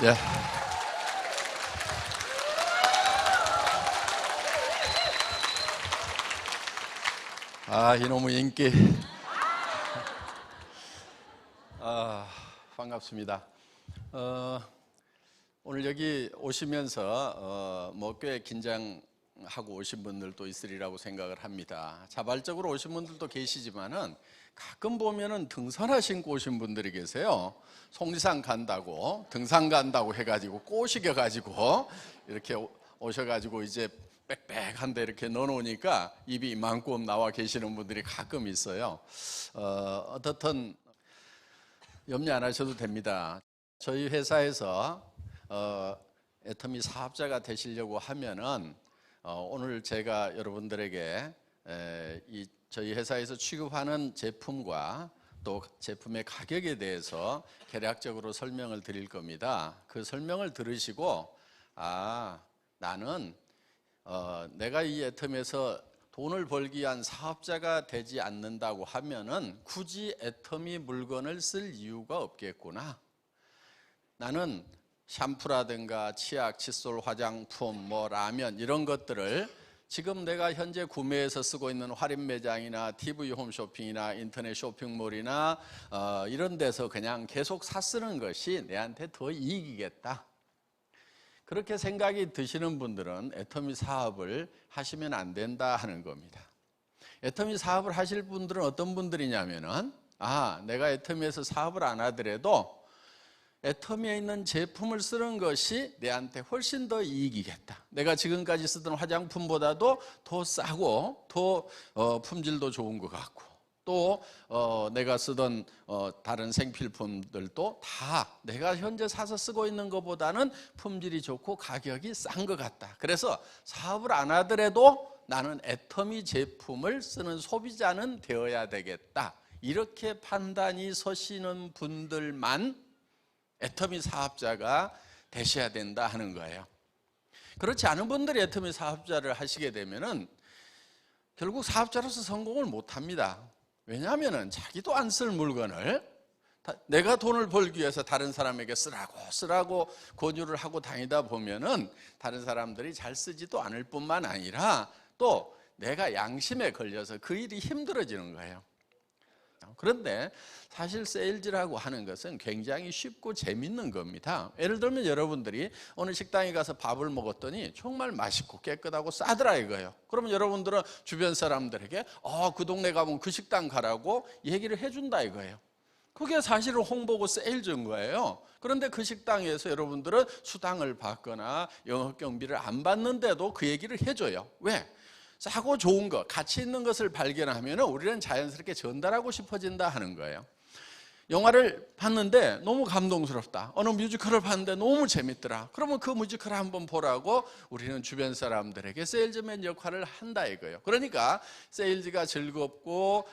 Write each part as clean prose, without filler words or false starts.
예. 이놈의 인기. 반갑습니다. 오늘 여기 오시면서 꽤 긴장하고 오신 분들도 있으리라고 생각을 합니다. 자발적으로 오신 분들도 계시지만은 가끔 보면은 등산화 신고 오신 분들이 계세요. 속리산 간다고, 등산 간다고 해가지고 꼬시겨가지고 이렇게 오셔가지고 이제 빽빽한데 이렇게 넣어놓으니까 입이 이만큼 나와 계시는 분들이 가끔 있어요. 어떻든 염려 안 하셔도 됩니다. 저희 회사에서 애터미 사업자가 되시려고 하면은 오늘 제가 여러분들에게 저희 회사에서 취급하는 제품과 또 제품의 가격에 대해서 개략적으로 설명을 드릴 겁니다. 그 설명을 들으시고 나는 내가 이 애터미에서 돈을 벌기 위한 사업자가 되지 않는다고 하면은 굳이 애터미 물건을 쓸 이유가 없겠구나. 나는 샴푸라든가 치약, 칫솔, 화장품, 라면 이런 것들을 지금 내가 현재 구매해서 쓰고 있는 할인 매장이나 TV 홈쇼핑이나 인터넷 쇼핑몰이나 이런 데서 그냥 계속 사 쓰는 것이 내한테 더 이익이겠다. 그렇게 생각이 드시는 분들은 애터미 사업을 하시면 안 된다 하는 겁니다. 애터미 사업을 하실 분들은 어떤 분들이냐면은 내가 애터미에서 사업을 안 하더라도 애터미에 있는 제품을 쓰는 것이 내한테 훨씬 더 이익이겠다. 내가 지금까지 쓰던 화장품보다도 더 싸고 더 품질도 좋은 것 같고 또 내가 쓰던 다른 생필품들도 다 내가 현재 사서 쓰고 있는 것보다는 품질이 좋고 가격이 싼 것 같다. 그래서 사업을 안 하더라도 나는 애터미 제품을 쓰는 소비자는 되어야 되겠다. 이렇게 판단이 서시는 분들만 애터미 사업자가 되셔야 된다 하는 거예요. 그렇지 않은 분들이 애터미 사업자를 하시게 되면은 결국 사업자로서 성공을 못 합니다. 왜냐하면은 자기도 안 쓸 물건을 내가 돈을 벌기 위해서 다른 사람에게 쓰라고 권유를 하고 다니다 보면은 다른 사람들이 잘 쓰지도 않을 뿐만 아니라 또 내가 양심에 걸려서 그 일이 힘들어지는 거예요. 그런데 사실 세일즈라고 하는 것은 굉장히 쉽고 재밌는 겁니다. 예를 들면 여러분들이 어느 식당에 가서 밥을 먹었더니 정말 맛있고 깨끗하고 싸더라 이거예요. 그러면 여러분들은 주변 사람들에게 그 동네 가면 그 식당 가라고 얘기를 해준다 이거예요. 그게 사실은 홍보고 세일즈인 거예요. 그런데 그 식당에서 여러분들은 수당을 받거나 영업 경비를 안 받는데도 그 얘기를 해줘요. 왜? 싸고 좋은 것, 가치 있는 것을 발견하면 우리는 자연스럽게 전달하고 싶어진다 하는 거예요. 영화를 봤는데 너무 감동스럽다. 어느 뮤지컬을 봤는데 너무 재밌더라. 그러면 그 뮤지컬을 한번 보라고 우리는 주변 사람들에게 세일즈맨 역할을 한다 이거예요. 그러니까 세일즈가 즐겁고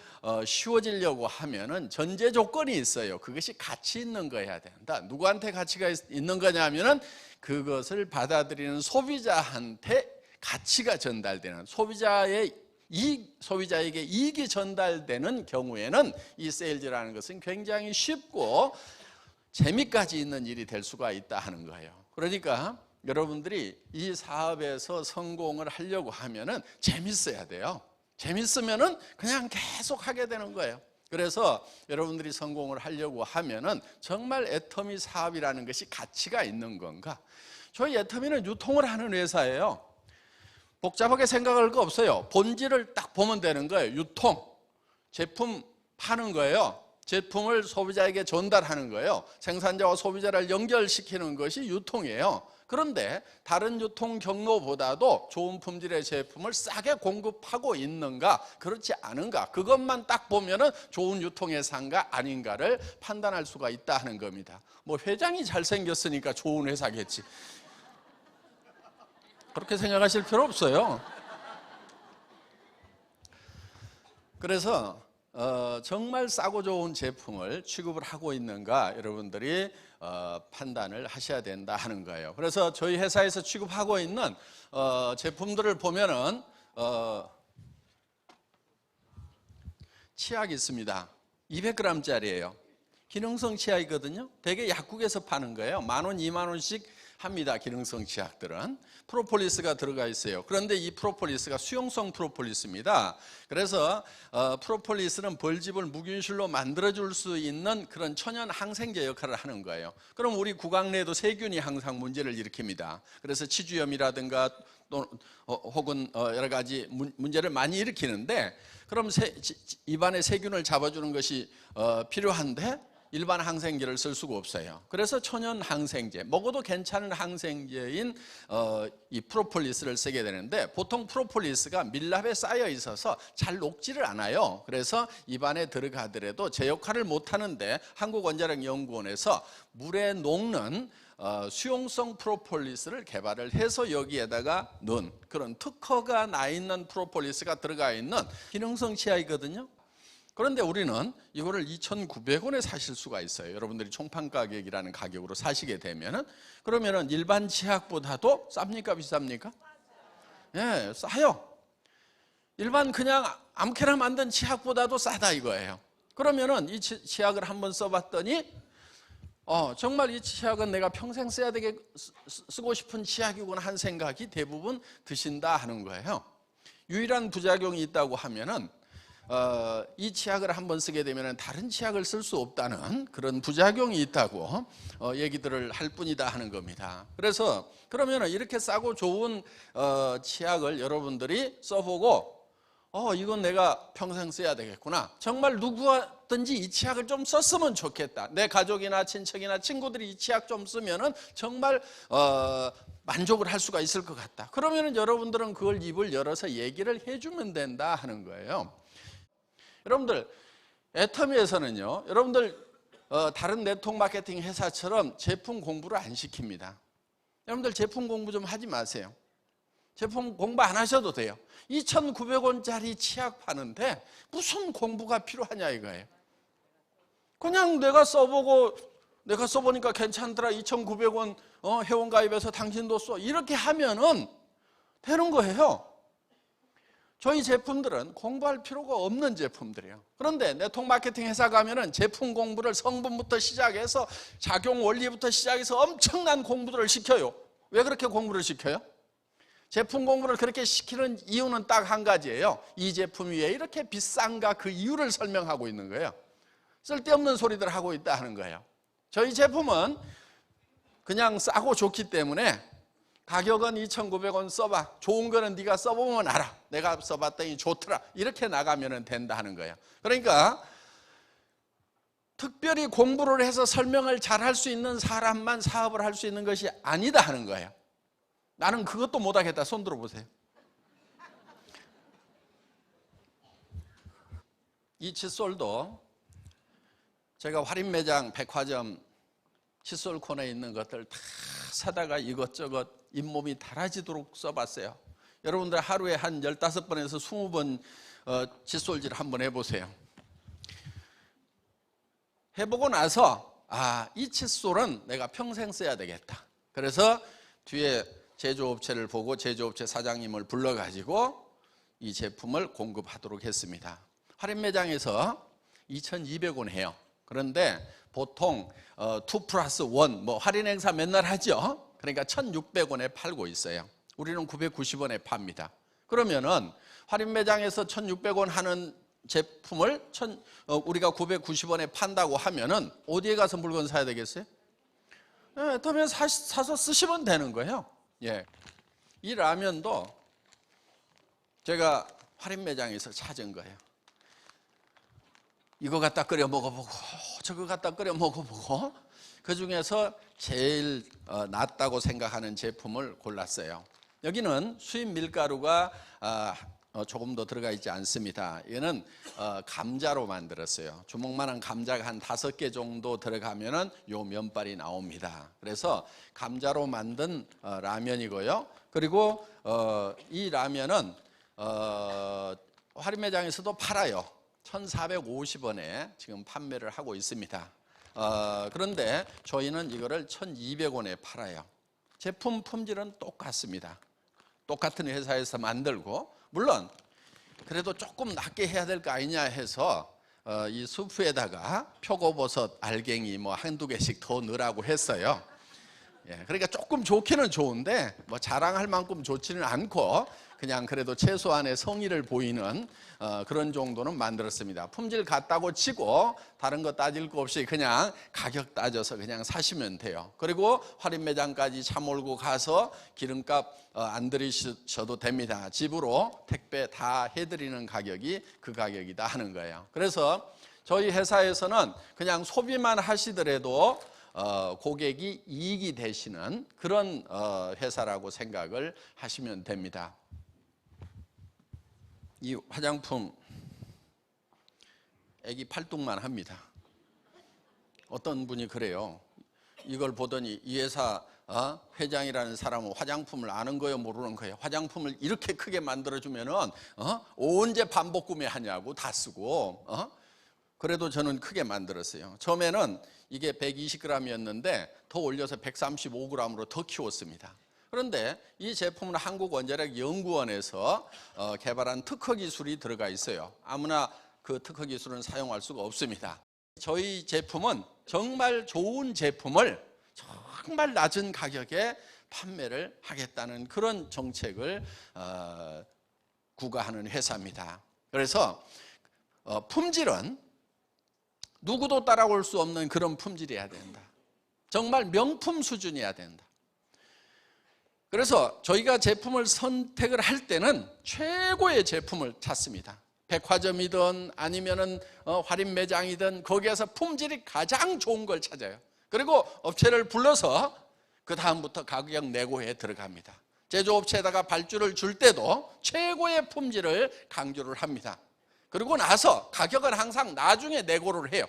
쉬워지려고 하면은 전제 조건이 있어요. 그것이 가치 있는 거여야 된다. 누구한테 가치가 있는 거냐면은 그것을 받아들이는 소비자한테 가치가 전달되는 소비자에게 이익이 전달되는 경우에는 이 세일즈라는 것은 굉장히 쉽고 재미까지 있는 일이 될 수가 있다 하는 거예요. 그러니까 여러분들이 이 사업에서 성공을 하려고 하면은 재밌어야 돼요. 재밌으면은 그냥 계속 하게 되는 거예요. 그래서 여러분들이 성공을 하려고 하면은 정말 애터미 사업이라는 것이 가치가 있는 건가? 저희 애터미는 유통을 하는 회사예요. 복잡하게 생각할 거 없어요. 본질을 딱 보면 되는 거예요. 유통, 제품 파는 거예요. 제품을 소비자에게 전달하는 거예요. 생산자와 소비자를 연결시키는 것이 유통이에요. 그런데 다른 유통 경로보다도 좋은 품질의 제품을 싸게 공급하고 있는가 그렇지 않은가 그것만 딱 보면은 좋은 유통의 상가 아닌가를 판단할 수가 있다 하는 겁니다. 회장이 잘생겼으니까 좋은 회사겠지. 그렇게 생각하실 필요 없어요. 그래서 정말 싸고 좋은 제품을 취급을 하고 있는가 여러분들이 판단을 하셔야 된다 하는 거예요. 그래서 저희 회사에서 취급하고 있는 제품들을 보면은 치약이 있습니다. 200g짜리예요. 기능성 치약이거든요. 대개 약국에서 파는 거예요. 10,000원, 20,000원씩 합니다. 기능성 치약들은 프로폴리스가 들어가 있어요. 그런데 이 프로폴리스가 수용성 프로폴리스입니다. 그래서 프로폴리스는 벌집을 무균실로 만들어줄 수 있는 그런 천연 항생제 역할을 하는 거예요. 그럼 우리 구강 내에도 세균이 항상 문제를 일으킵니다. 그래서 치주염이라든가 또 혹은 여러 가지 문제를 많이 일으키는데, 그럼 입안에 세균을 잡아주는 것이 필요한데 일반 항생제를 쓸 수가 없어요. 그래서 천연 항생제, 먹어도 괜찮은 항생제인 이 프로폴리스를 쓰게 되는데, 보통 프로폴리스가 밀랍에 쌓여 있어서 잘 녹지를 않아요. 그래서 입안에 들어가더라도 제 역할을 못하는데, 한국원자력연구원에서 물에 녹는 수용성 프로폴리스를 개발을 해서 여기에다가 넣은 그런 특허가 나 있는 프로폴리스가 들어가 있는 기능성 치약이거든요. 그런데 우리는 이거를 2,900원에 사실 수가 있어요. 여러분들이 총판 가격이라는 가격으로 사시게 되면은, 그러면은 일반 치약보다도 쌉니까 비쌉니까? 예, 싸요. 일반 그냥 아무렇게나 만든 치약보다도 싸다 이거예요. 그러면은 이 치약을 한번 써봤더니 정말 이 치약은 내가 평생 써야 되게 쓰고 싶은 치약이구나 한 생각이 대부분 드신다 하는 거예요. 유일한 부작용이 있다고 하면은 이 치약을 한번 쓰게 되면 다른 치약을 쓸 수 없다는 그런 부작용이 있다고 얘기들을 할 뿐이다 하는 겁니다. 그래서 그러면 이렇게 싸고 좋은 치약을 여러분들이 써보고 이건 내가 평생 써야 되겠구나, 정말 누구든지 이 치약을 좀 썼으면 좋겠다, 내 가족이나 친척이나 친구들이 이 치약 좀 쓰면은 정말 만족을 할 수가 있을 것 같다, 그러면은 여러분들은 그걸 입을 열어서 얘기를 해주면 된다 하는 거예요. 여러분들, 애터미에서는요, 여러분들 다른 네트워크 마케팅 회사처럼 제품 공부를 안 시킵니다. 여러분들 제품 공부 좀 하지 마세요. 제품 공부 안 하셔도 돼요. 2,900원짜리 치약 파는데 무슨 공부가 필요하냐 이거예요. 그냥 내가 써보니까 괜찮더라, 2,900원 회원가입해서 당신도 써, 이렇게 하면은 되는 거예요. 저희 제품들은 공부할 필요가 없는 제품들이에요. 그런데 네트워크 마케팅 회사 가면은 제품 공부를 성분부터 시작해서 작용 원리부터 시작해서 엄청난 공부들을 시켜요. 왜 그렇게 공부를 시켜요? 제품 공부를 그렇게 시키는 이유는 딱 한 가지예요. 이 제품이 왜 이렇게 비싼가, 그 이유를 설명하고 있는 거예요. 쓸데없는 소리들 하고 있다 하는 거예요. 저희 제품은 그냥 싸고 좋기 때문에 가격은 2,900원 써봐, 좋은 거는 네가 써보면 알아, 내가 써봤더니 좋더라, 이렇게 나가면 된다 하는 거예요. 그러니까 특별히 공부를 해서 설명을 잘 할 수 있는 사람만 사업을 할 수 있는 것이 아니다 하는 거예요. 나는 그것도 못하겠다, 손 들어보세요. 이 칫솔도 제가 할인매장, 백화점 칫솔 코너에 있는 것들 다 사다가 이것저것 잇몸이 달아지도록 써봤어요. 여러분들 하루에 한 15번에서 20번 칫솔질 한번 해보세요. 해보고 나서 이 칫솔은 내가 평생 써야 되겠다. 그래서 뒤에 제조업체를 보고 제조업체 사장님을 불러가지고 이 제품을 공급하도록 했습니다. 할인매장에서 2,200원 해요. 그런데 보통 2+1 할인 행사 맨날 하죠. 그러니까 1,600원에 팔고 있어요. 우리는 990원에 팝니다. 그러면은 할인 매장에서 1,600원 하는 제품을 우리가 990원에 판다고 하면은 어디에 가서 물건 사야 되겠어요? 그러면 사서 쓰시면 되는 거예요. 예. 이 라면도 제가 할인 매장에서 찾은 거예요. 이거 갖다 끓여 먹어보고 저거 갖다 끓여 먹어보고 그 중에서 제일 낫다고 생각하는 제품을 골랐어요. 여기는 수입 밀가루가 조금 더 들어가 있지 않습니다. 이거는 감자로 만들었어요. 주먹만한 감자가 한 5개 정도 들어가면은 요 면발이 나옵니다. 그래서 감자로 만든 라면이고요. 그리고 이 라면은 할인 매장에서도 팔아요. 1,450원에 지금 판매를 하고 있습니다. 그런데 저희는 이거를 1,200원에 팔아요. 제품 품질은 똑같습니다. 똑같은 회사에서 만들고, 물론 그래도 조금 낮게 해야 될 거 아니냐 해서 이 수프에다가 표고버섯 알갱이 뭐 한두 개씩 더 넣으라고 했어요. 그러니까 조금 좋기는 좋은데 뭐 자랑할 만큼 좋지는 않고 그냥 그래도 최소한의 성의를 보이는 그런 정도는 만들었습니다. 품질 같다고 치고 다른 거 따질 거 없이 그냥 가격 따져서 그냥 사시면 돼요. 그리고 할인 매장까지 차 몰고 가서 기름값 안 들이셔도 됩니다. 집으로 택배 다 해드리는 가격이 그 가격이다 하는 거예요. 그래서 저희 회사에서는 그냥 소비만 하시더라도 고객이 이익이 되시는 그런 회사라고 생각을 하시면 됩니다. 이 화장품 애기 팔뚝만 합니다. 어떤 분이 그래요. 이걸 보더니 이 회사 회장이라는 사람은 화장품을 아는 거예요, 모르는 거예요? 화장품을 이렇게 크게 만들어주면은 언제 반복 구매하냐고 다 쓰고 그래도 저는 크게 만들었어요. 처음에는 이게 120g이었는데 더 올려서 135g으로 더 키웠습니다. 그런데 이 제품은 한국원자력연구원에서 개발한 특허 기술이 들어가 있어요. 아무나 그 특허 기술은 사용할 수가 없습니다. 저희 제품은 정말 좋은 제품을 정말 낮은 가격에 판매를 하겠다는 그런 정책을 구가하는 회사입니다. 그래서 품질은 누구도 따라올 수 없는 그런 품질이어야 된다. 정말 명품 수준이어야 된다. 그래서 저희가 제품을 선택을 할 때는 최고의 제품을 찾습니다. 백화점이든 아니면은 할인 매장이든 거기에서 품질이 가장 좋은 걸 찾아요. 그리고 업체를 불러서 그 다음부터 가격 내고에 들어갑니다. 제조업체에다가 발주를 줄 때도 최고의 품질을 강조를 합니다. 그리고 나서 가격은 항상 나중에 내고를 해요.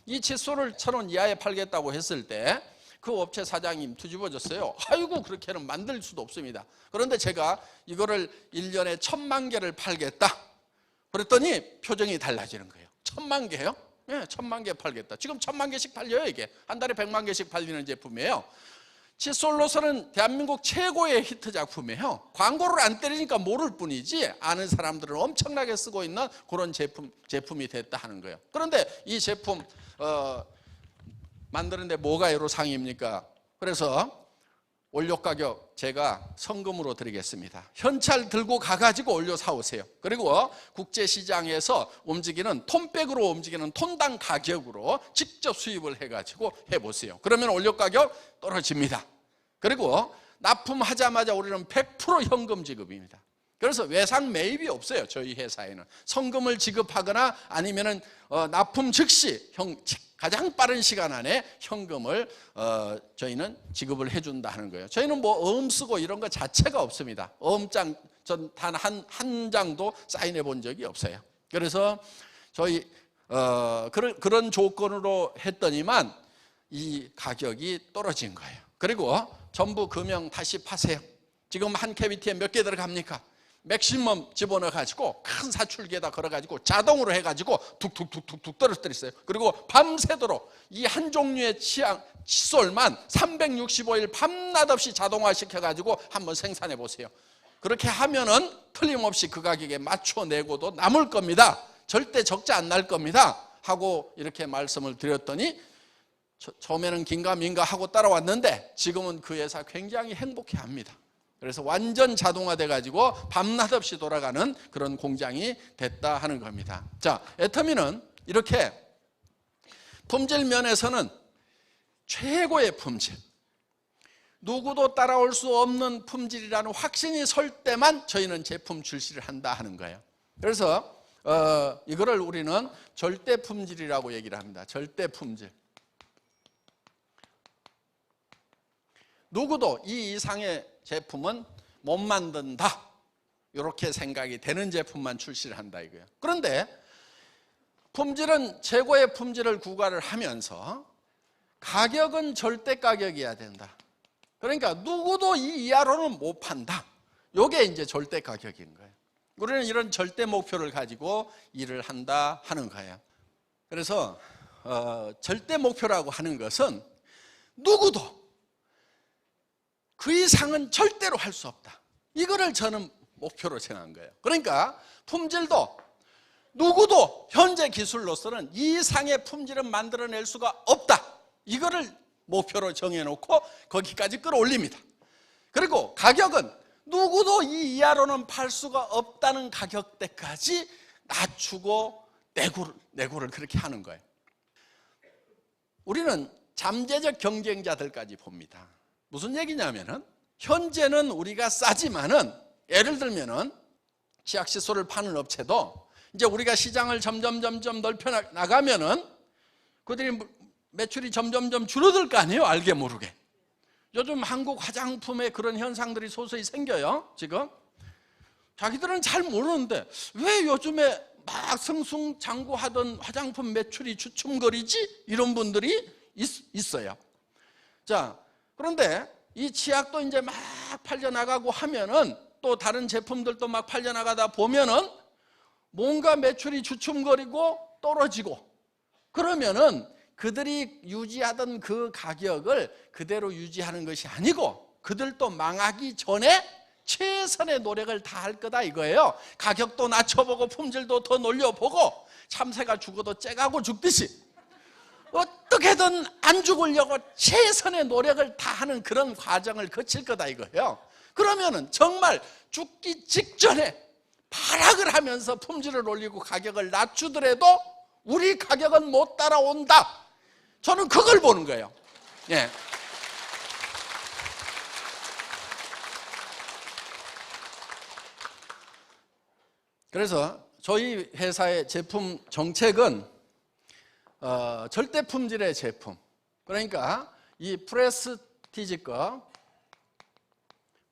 이 칫솔을 1,000원 이하에 팔겠다고 했을 때 그 업체 사장님 뒤집어졌어요. 아이고 그렇게는 만들 수도 없습니다. 그런데 제가 이거를 1년에 1,000만 개를 팔겠다 그랬더니 표정이 달라지는 거예요. 1,000만 개요? 네, 1,000만 개 팔겠다. 지금 1,000만 개씩 팔려요. 이게 한 달에 100만 개씩 팔리는 제품이에요. 칫솔로서는 대한민국 최고의 히트 작품이에요. 광고를 안 때리니까 모를 뿐이지 아는 사람들은 엄청나게 쓰고 있는 그런 제품이 됐다 하는 거예요. 그런데 이 제품 만드는데 뭐가 애로사항입니까? 그래서 원료 가격 제가 성금으로 드리겠습니다. 현찰 들고 가가지고 원료 사오세요. 그리고 국제시장에서 움직이는 톤백으로 움직이는 톤당 가격으로 직접 수입을 해가지고 해보세요. 그러면 원료 가격 떨어집니다. 그리고 납품하자마자 우리는 100% 현금 지급입니다. 그래서 외상 매입이 없어요. 저희 회사에는 성금을 지급하거나 아니면은 납품 즉시 가장 빠른 시간 안에 현금을 저희는 지급을 해준다 하는 거예요. 저희는 뭐 어음 쓰고 이런 거 자체가 없습니다. 어음장 전 단 한 장도 사인해 본 적이 없어요. 그래서 저희 그런 조건으로 했더니만 이 가격이 떨어진 거예요. 그리고 전부 금형 다시 파세요. 지금 한 캐비티에 몇 개 들어갑니까? 맥시멈 집어넣어가지고 큰 사출기에다 걸어가지고 자동으로 해가지고 툭툭툭툭툭 떨어뜨렸어요. 그리고 밤새도록 이 한 종류의 칫솔만 365일 밤낮 없이 자동화 시켜가지고 한번 생산해 보세요. 그렇게 하면은 틀림없이 그 가격에 맞춰내고도 남을 겁니다. 절대 적자 안 날 겁니다. 하고 이렇게 말씀을 드렸더니 처음에는 긴가민가 하고 따라왔는데 지금은 그 회사 굉장히 행복해합니다. 그래서 완전 자동화돼 가지고 밤낮 없이 돌아가는 그런 공장이 됐다 하는 겁니다. 자, 애터미는 이렇게 품질 면에서는 최고의 품질, 누구도 따라올 수 없는 품질이라는 확신이 설 때만 저희는 제품 출시를 한다 하는 거예요. 그래서 이거를 우리는 절대 품질이라고 얘기를 합니다. 절대 품질. 누구도 이 이상의 제품은 못 만든다 이렇게 생각이 되는 제품만 출시를 한다 이거예요. 그런데 품질은 최고의 품질을 구가를 하면서 가격은 절대 가격이어야 된다. 그러니까 누구도 이 이하로는 못 판다. 이게 이제 절대 가격인 거예요. 우리는 이런 절대 목표를 가지고 일을 한다 하는 거예요. 그래서 절대 목표라고 하는 것은 누구도 그 이상은 절대로 할 수 없다. 이거를 저는 목표로 정한 거예요. 그러니까 품질도 누구도 현재 기술로서는 이 이상의 품질은 만들어낼 수가 없다. 이거를 목표로 정해놓고 거기까지 끌어올립니다. 그리고 가격은 누구도 이 이하로는 팔 수가 없다는 가격대까지 낮추고 내고를 그렇게 하는 거예요. 우리는 잠재적 경쟁자들까지 봅니다. 무슨 얘기냐면은 현재는 우리가 싸지만은 예를 들면은 치약시소를 파는 업체도 이제 우리가 시장을 점점 넓혀 나가면은 그들이 매출이 점점 줄어들 거 아니에요. 알게 모르게. 요즘 한국 화장품에 그런 현상들이 소소히 생겨요. 지금 자기들은 잘 모르는데 왜 요즘에 막 승승장구하던 화장품 매출이 주춤거리지? 이런 분들이 있어요. 자, 그런데 이 치약도 이제 막 팔려나가고 하면은 또 다른 제품들도 막 팔려나가다 보면은 뭔가 매출이 주춤거리고 떨어지고 그러면은 그들이 유지하던 그 가격을 그대로 유지하는 것이 아니고 그들도 망하기 전에 최선의 노력을 다할 거다 이거예요. 가격도 낮춰보고 품질도 더 놀려보고 참새가 죽어도 째가고 죽듯이 어떻게든 안 죽으려고 최선의 노력을 다하는 그런 과정을 거칠 거다 이거예요. 그러면은 정말 죽기 직전에 발악을 하면서 품질을 올리고 가격을 낮추더라도 우리 가격은 못 따라온다. 저는 그걸 보는 거예요. 예. 그래서 저희 회사의 제품 정책은 절대 품질의 제품, 그러니까 이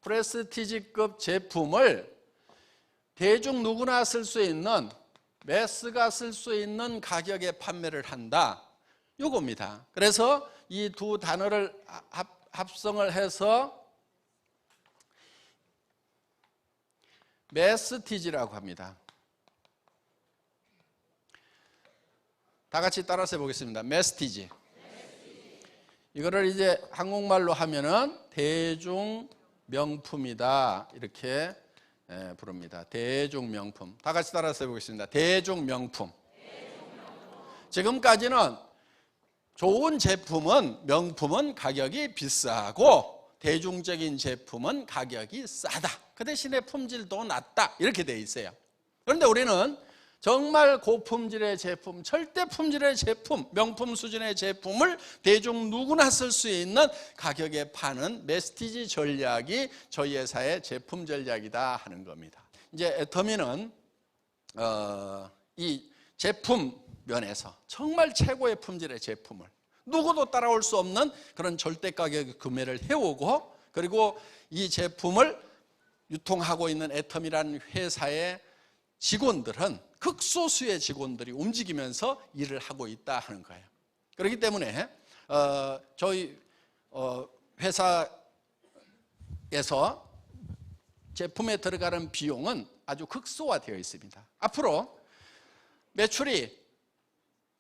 프레스티지급 제품을 대중 누구나 쓸 수 있는, 매스가 쓸 수 있는 가격에 판매를 한다, 요겁니다. 그래서 이 두 단어를 합성을 해서 매스티지라고 합니다. 다 같이 따라서 해보겠습니다. 매스티지. 이거를 이제 한국말로 하면은 대중 명품이다 이렇게 부릅니다. 대중 명품. 다 같이 따라서 해보겠습니다. 대중 명품. 지금까지는 좋은 제품은, 명품은 가격이 비싸고 대중적인 제품은 가격이 싸다. 그 대신에 품질도 낮다. 이렇게 돼 있어요. 그런데 우리는 정말 고품질의 제품, 절대 품질의 제품, 명품 수준의 제품을 대중 누구나 쓸 수 있는 가격에 파는 매스티지 전략이 저희 회사의 제품 전략이다 하는 겁니다. 이제 애터미는 이 제품 면에서 정말 최고의 품질의 제품을 누구도 따라올 수 없는 그런 절대 가격에 구매를 해오고, 그리고 이 제품을 유통하고 있는 애터미라는 회사의 직원들은 극소수의 직원들이 움직이면서 일을 하고 있다 하는 거예요. 그렇기 때문에 저희 회사에서 제품에 들어가는 비용은 아주 극소화되어 있습니다. 앞으로 매출이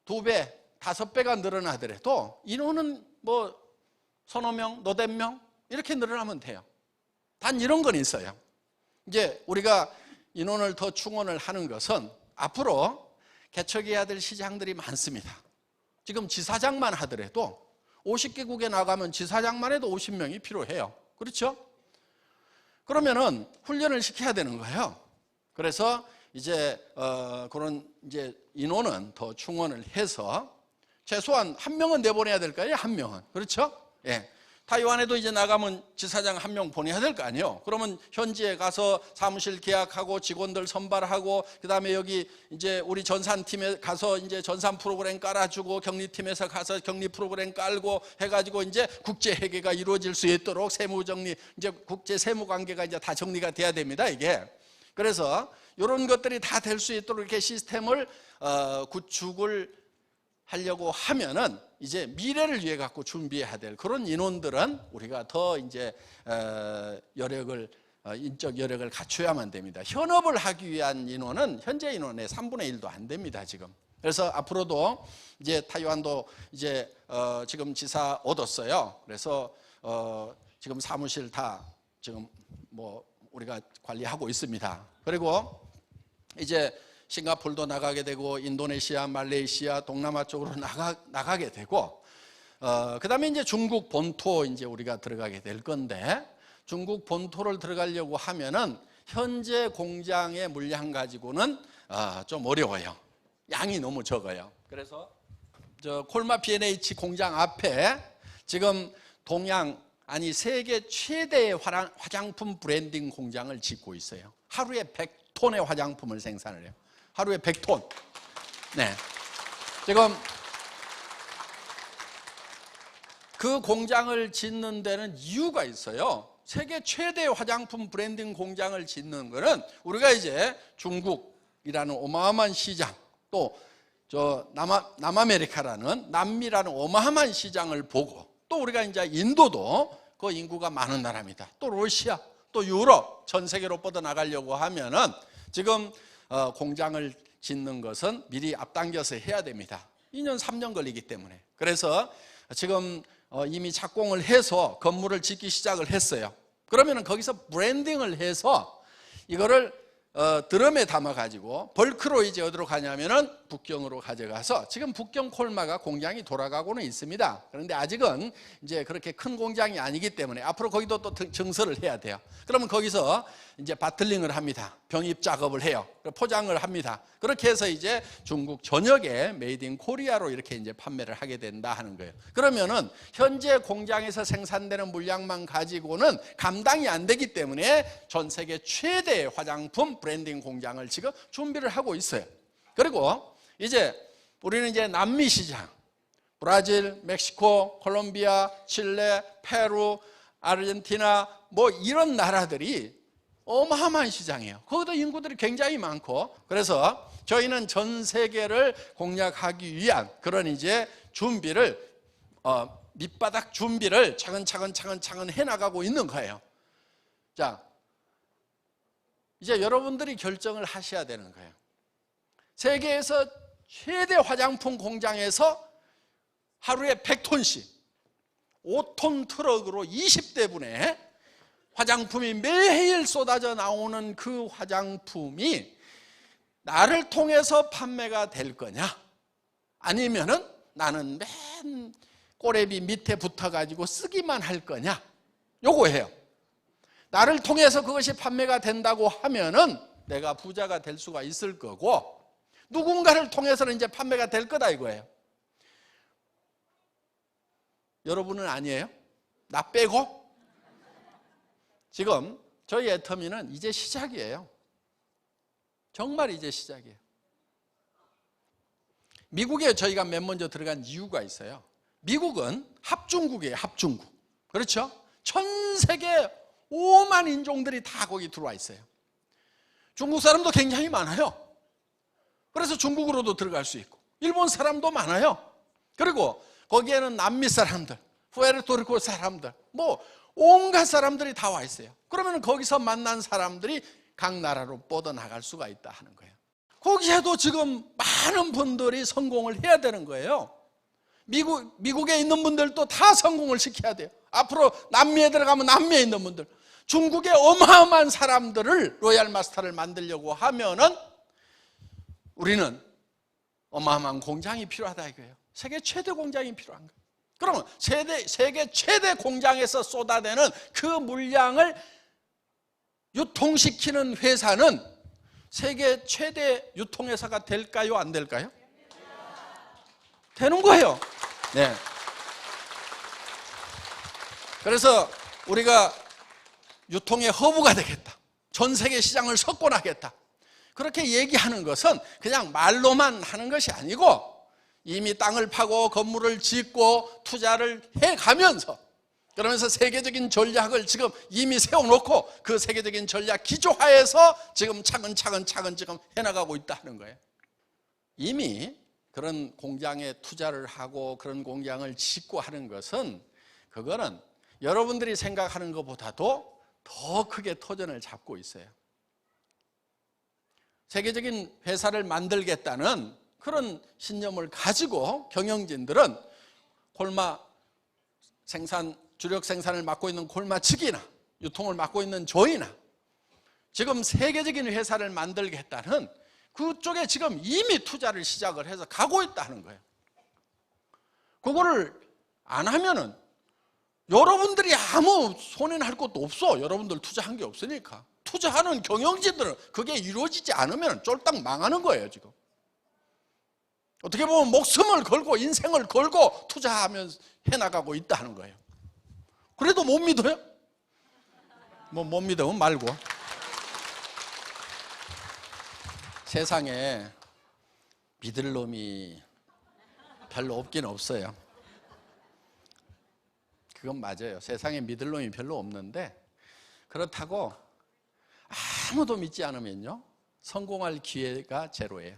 2배, 5배가 늘어나더라도 인원은 뭐 서너 명, 너댓 명 이렇게 늘어나면 돼요. 단 이런 건 있어요. 이제 우리가 인원을 더 충원을 하는 것은 앞으로 개척해야 될 시장들이 많습니다. 지금 지사장만 하더라도 50개국에 나가면 지사장만 해도 50명이 필요해요. 그렇죠? 그러면은 훈련을 시켜야 되는 거예요. 그래서 이제 그런 이제 인원은 더 충원을 해서 최소한 한 명은 내보내야 될 거 아니에요? 한 명은. 그렇죠? 예. 타이완에도 이제 나가면 지사장 한 명 보내야 될 거 아니에요? 그러면 현지에 가서 사무실 계약하고 직원들 선발하고, 그 다음에 여기 이제 우리 전산팀에 가서 이제 전산 프로그램 깔아주고, 격리팀에서 가서 격리 프로그램 깔고 해가지고 이제 국제 회계가 이루어질 수 있도록 세무 정리, 이제 국제 세무 관계가 이제 다 정리가 돼야 됩니다, 이게. 그래서 이런 것들이 다 될 수 있도록 이렇게 시스템을 구축을 하려고 하면은 이제 미래를 위해 갖고 준비해야 될 그런 인원들은 우리가 더 이제 여력을, 인적 여력을 갖춰야만 됩니다. 현업을 하기 위한 인원은 현재 인원의 3분의 1도 안 됩니다, 지금. 그래서 앞으로도 이제 타이완도 이제 지금 지사 얻었어요. 그래서 지금 사무실 다 지금 뭐 우리가 관리하고 있습니다. 그리고 이제 싱가포르도 나가게 되고 인도네시아, 말레이시아, 동남아 쪽으로 나가게 되고 그다음에 이제 중국 본토 이제 우리가 들어가게 될 건데 중국 본토를 들어가려고 하면은 현재 공장의 물량 가지고는 좀 어려워요. 양이 너무 적어요. 그래서 저 콜마 B&H 공장 앞에 지금 동양 아니 세계 최대의 화장품 브랜딩 공장을 짓고 있어요. 하루에 100톤의 화장품을 생산을 해요. 하루에 100톤. 네. 지금 그 공장을 짓는 데는 이유가 있어요. 세계 최대 화장품 브랜딩 공장을 짓는 거는 우리가 이제 중국이라는 어마어마한 시장, 또 저 남아메리카라는 남미라는 어마어마한 시장을 보고, 또 우리가 이제 인도도 그 인구가 많은 나라입니다. 또 러시아, 또 유럽, 전 세계로 뻗어나가려고 하면은 지금 공장을 짓는 것은 미리 앞당겨서 해야 됩니다. 2년, 3년 걸리기 때문에. 그래서 지금 이미 착공을 해서 건물을 짓기 시작을 했어요. 그러면은 거기서 브랜딩을 해서 이거를 드럼에 담아가지고 벌크로 이제 어디로 가냐면은 북경으로 가져가서, 지금 북경 콜마가 공장이 돌아가고는 있습니다. 그런데 아직은 이제 그렇게 큰 공장이 아니기 때문에 앞으로 거기도 또 증설을 해야 돼요. 그러면 거기서 이제 바틀링을 합니다. 병입 작업을 해요. 포장을 합니다. 그렇게 해서 이제 중국 전역에 메이드 인 코리아로 이렇게 이제 판매를 하게 된다 하는 거예요. 그러면은 현재 공장에서 생산되는 물량만 가지고는 감당이 안 되기 때문에 전 세계 최대의 화장품 브랜딩 공장을 지금 준비를 하고 있어요. 그리고 이제 우리는 이제 남미 시장, 브라질, 멕시코, 콜롬비아, 칠레, 페루, 아르헨티나 뭐 이런 나라들이 어마어마한 시장이에요. 거기도 인구들이 굉장히 많고, 그래서 저희는 전 세계를 공략하기 위한 그런 이제 준비를 밑바닥 준비를 차근차근 해나가고 있는 거예요. 자, 이제 여러분들이 결정을 하셔야 되는 거예요. 세계에서 최대 화장품 공장에서 하루에 100톤씩 5톤 트럭으로 20대분의 화장품이 매일 쏟아져 나오는 그 화장품이 나를 통해서 판매가 될 거냐, 아니면은 나는 맨 꼬레비 밑에 붙어가지고 쓰기만 할 거냐, 요거예요. 나를 통해서 그것이 판매가 된다고 하면은 내가 부자가 될 수가 있을 거고, 누군가를 통해서는 이제 판매가 될 거다 이거예요. 여러분은 아니에요? 나 빼고? 지금 저희 애터미는 이제 시작이에요. 정말 이제 시작이에요. 미국에 저희가 맨 먼저 들어간 이유가 있어요. 미국은 합중국이에요. 합중국. 그렇죠? 전 세계 5만 인종들이 다 거기 들어와 있어요. 중국 사람도 굉장히 많아요. 그래서 중국으로도 들어갈 수 있고, 일본 사람도 많아요. 그리고 거기에는 남미 사람들, 푸에르토리코 사람들, 뭐 온갖 사람들이 다 와 있어요. 그러면 거기서 만난 사람들이 각 나라로 뻗어나갈 수가 있다 하는 거예요. 거기에도 지금 많은 분들이 성공을 해야 되는 거예요. 미국에 있는 분들도 다 성공을 시켜야 돼요. 앞으로 남미에 들어가면 남미에 있는 분들, 중국의 어마어마한 사람들을 로얄 마스터를 만들려고 하면은 우리는 어마어마한 공장이 필요하다 이거예요. 세계 최대 공장이 필요한 거예요. 그러면 세계 최대 공장에서 쏟아내는 그 물량을 유통시키는 회사는 세계 최대 유통회사가 될까요? 안 될까요? 되는 거예요. 네. 그래서 우리가 유통의 허브가 되겠다, 전 세계 시장을 석권하겠다, 그렇게 얘기하는 것은 그냥 말로만 하는 것이 아니고 이미 땅을 파고 건물을 짓고 투자를 해가면서, 그러면서 세계적인 전략을 지금 이미 세워놓고 그 세계적인 전략 기조하에서 지금 차근차근 지금 해나가고 있다는 거예요. 이미 그런 공장에 투자를 하고 그런 공장을 짓고 하는 것은, 그거는 여러분들이 생각하는 것보다도 더 크게 터전을 잡고 있어요. 세계적인 회사를 만들겠다는 그런 신념을 가지고 경영진들은 콜마 생산, 주력 생산을 맡고 있는 콜마 측이나 유통을 맡고 있는 저희나 지금 세계적인 회사를 만들겠다는 그쪽에 지금 이미 투자를 시작을 해서 가고 있다는 거예요. 그거를 안 하면은 여러분들이 아무 손해날 것도 없어. 여러분들 투자한 게 없으니까. 투자하는 경영진들은 그게 이루어지지 않으면 쫄딱 망하는 거예요, 지금. 어떻게 보면 목숨을 걸고 인생을 걸고 투자하면서 해나가고 있다는 거예요. 그래도 못 믿어요? 못 믿으면 말고. 세상에 믿을 놈이 별로 없긴 없어요. 그건 맞아요. 세상에 믿을 놈이 별로 없는데, 그렇다고 아무도 믿지 않으면요, 성공할 기회가 제로예요.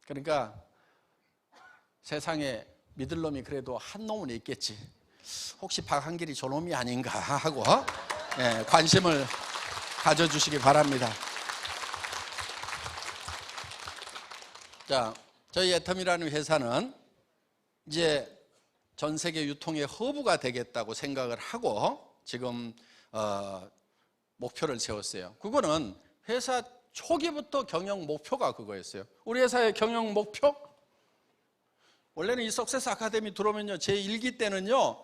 그러니까 세상에 믿을 놈이 그래도 한 놈은 있겠지. 혹시 박한길이 저놈이 아닌가 하고 관심을 가져주시기 바랍니다. 자, 저희 애텀이라는 회사는 이제 전 세계 유통의 허브가 되겠다고 생각을 하고 지금 목표를 세웠어요. 그거는 회사 초기부터 경영 목표가 그거였어요. 우리 회사의 경영 목표? 원래는 이 석세스 아카데미 들어오면요, 제 1기 때는요,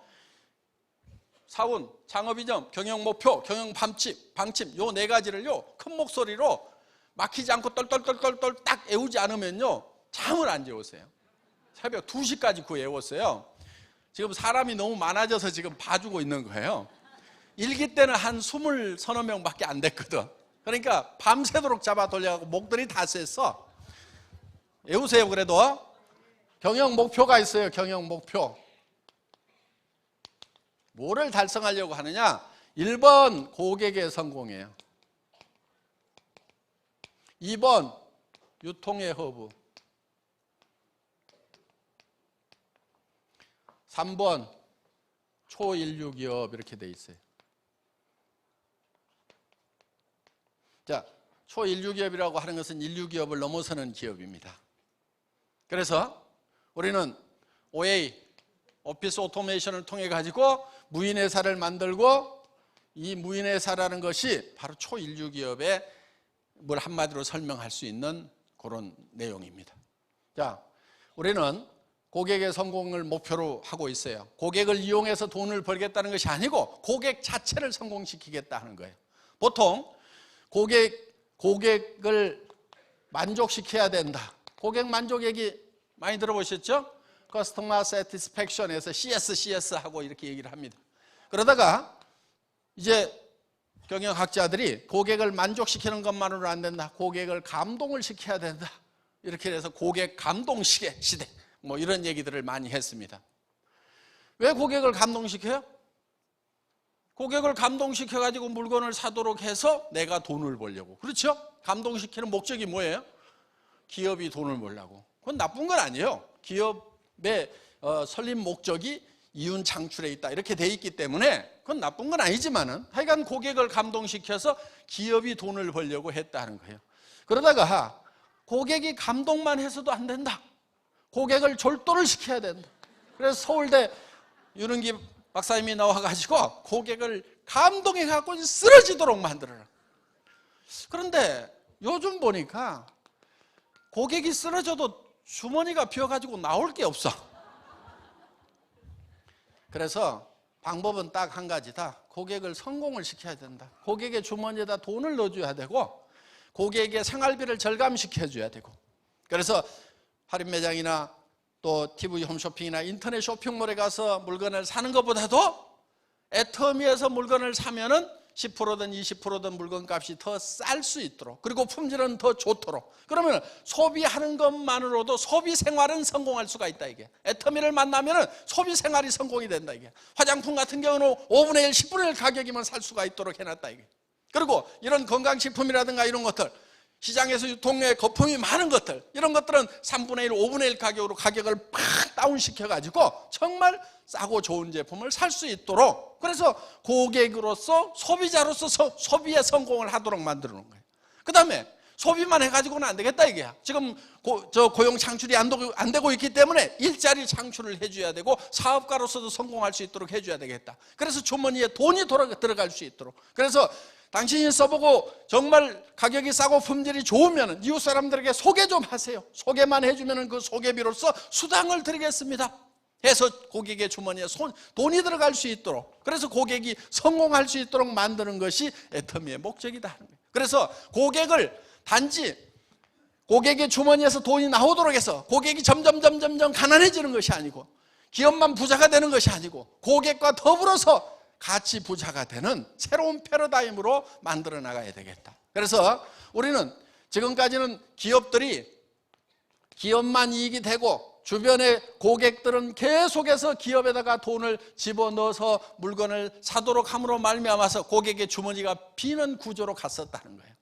사원, 창업이점, 경영 목표, 경영 방침 요 4가지를요 큰 목소리로 막히지 않고 떨떨떨떨 딱 애우지 않으면요 잠을 안 재웠어요. 새벽 2시까지 그 애웠어요. 지금 사람이 너무 많아져서 지금 봐주고 있는 거예요. 1기 때는 한 20 서너 명밖에 안 됐거든. 그러니까 밤새도록 잡아 돌려가고 목들이 다 셌어. 외우세요. 그래도 경영 목표가 있어요. 경영 목표. 뭐를 달성하려고 하느냐? 1번 고객의 성공이에요. 2번 유통의 허브, 3번 초인류 기업 이렇게 돼 있어요. 자, 초인류 기업이라고 하는 것은 인류 기업을 넘어서는 기업입니다. 그래서 우리는 OA, 오피스 오토메이션을 통해 가지고 무인회사를 만들고, 이 무인회사라는 것이 바로 초인류 기업의 뭘 한마디로 설명할 수 있는 그런 내용입니다. 자, 우리는 고객의 성공을 목표로 하고 있어요. 고객을 이용해서 돈을 벌겠다는 것이 아니고 고객 자체를 성공시키겠다는 거예요. 보통 고객을 만족시켜야 된다. 고객 만족 얘기 많이 들어보셨죠? Customer Satisfaction에서 CS 하고 이렇게 얘기를 합니다. 그러다가 이제 경영학자들이 고객을 만족시키는 것만으로 안 된다. 고객을 감동을 시켜야 된다. 이렇게 해서 고객 감동 시대 뭐 이런 얘기들을 많이 했습니다. 왜 고객을 감동시켜요? 고객을 감동시켜가지고 물건을 사도록 해서 내가 돈을 벌려고. 그렇죠? 감동시키는 목적이 뭐예요? 기업이 돈을 벌려고. 그건 나쁜 건 아니에요. 기업의 설립 목적이 이윤 창출에 있다 이렇게 돼 있기 때문에 그건 나쁜 건 아니지만은 하여간 고객을 감동시켜서 기업이 돈을 벌려고 했다는 거예요. 그러다가 고객이 감동만 해서도 안 된다. 고객을 졸도를 시켜야 된다. 그래서 서울대 유능기 박사님이 나와가지고 고객을 감동해갖고 쓰러지도록 만들어라. 그런데 요즘 보니까 고객이 쓰러져도 주머니가 비어가지고 나올 게 없어. 그래서 방법은 딱 한 가지다. 고객을 성공을 시켜야 된다. 고객의 주머니에다 돈을 넣어줘야 되고 고객의 생활비를 절감시켜줘야 되고, 그래서 할인 매장이나 또 TV 홈쇼핑이나 인터넷 쇼핑몰에 가서 물건을 사는 것보다도 애터미에서 물건을 사면은 10%든 20%든 물건값이 더 쌀 수 있도록, 그리고 품질은 더 좋도록, 그러면 소비하는 것만으로도 소비 생활은 성공할 수가 있다. 이게 애터미를 만나면은 소비 생활이 성공이 된다. 이게 화장품 같은 경우는 5분의 1, 10분의 1 가격이면 살 수가 있도록 해놨다. 이게 그리고 이런 건강식품이라든가 이런 것들, 시장에서 유통에 거품이 많은 것들, 이런 것들은 3분의 1, 5분의 1 가격으로 가격을 팍 다운시켜가지고 정말 싸고 좋은 제품을 살 수 있도록, 그래서 고객으로서 소비자로서 소비의 성공을 하도록 만들어 놓은 거예요. 그 다음에 소비만 해가지고는 안 되겠다 이게야. 지금 고용 창출이 안 되고 있기 때문에 일자리 창출을 해줘야 되고 사업가로서도 성공할 수 있도록 해줘야 되겠다. 그래서 주머니에 돈이 들어갈 수 있도록, 그래서 당신이 써보고 정말 가격이 싸고 품질이 좋으면 이웃 사람들에게 소개 좀 하세요. 소개만 해주면 그 소개비로서 수당을 드리겠습니다 해서 고객의 주머니에 돈이 들어갈 수 있도록, 그래서 고객이 성공할 수 있도록 만드는 것이 애터미의 목적이다 하는 거예요. 그래서 고객을 단지 고객의 주머니에서 돈이 나오도록 해서 고객이 점점 가난해지는 것이 아니고, 기업만 부자가 되는 것이 아니고, 고객과 더불어서 같이 부자가 되는 새로운 패러다임으로 만들어 나가야 되겠다. 그래서 우리는 지금까지는 기업만 이익이 되고 주변의 고객들은 계속해서 기업에다가 돈을 집어넣어서 물건을 사도록 함으로 말미암아서 고객의 주머니가 비는 구조로 갔었다는 거예요.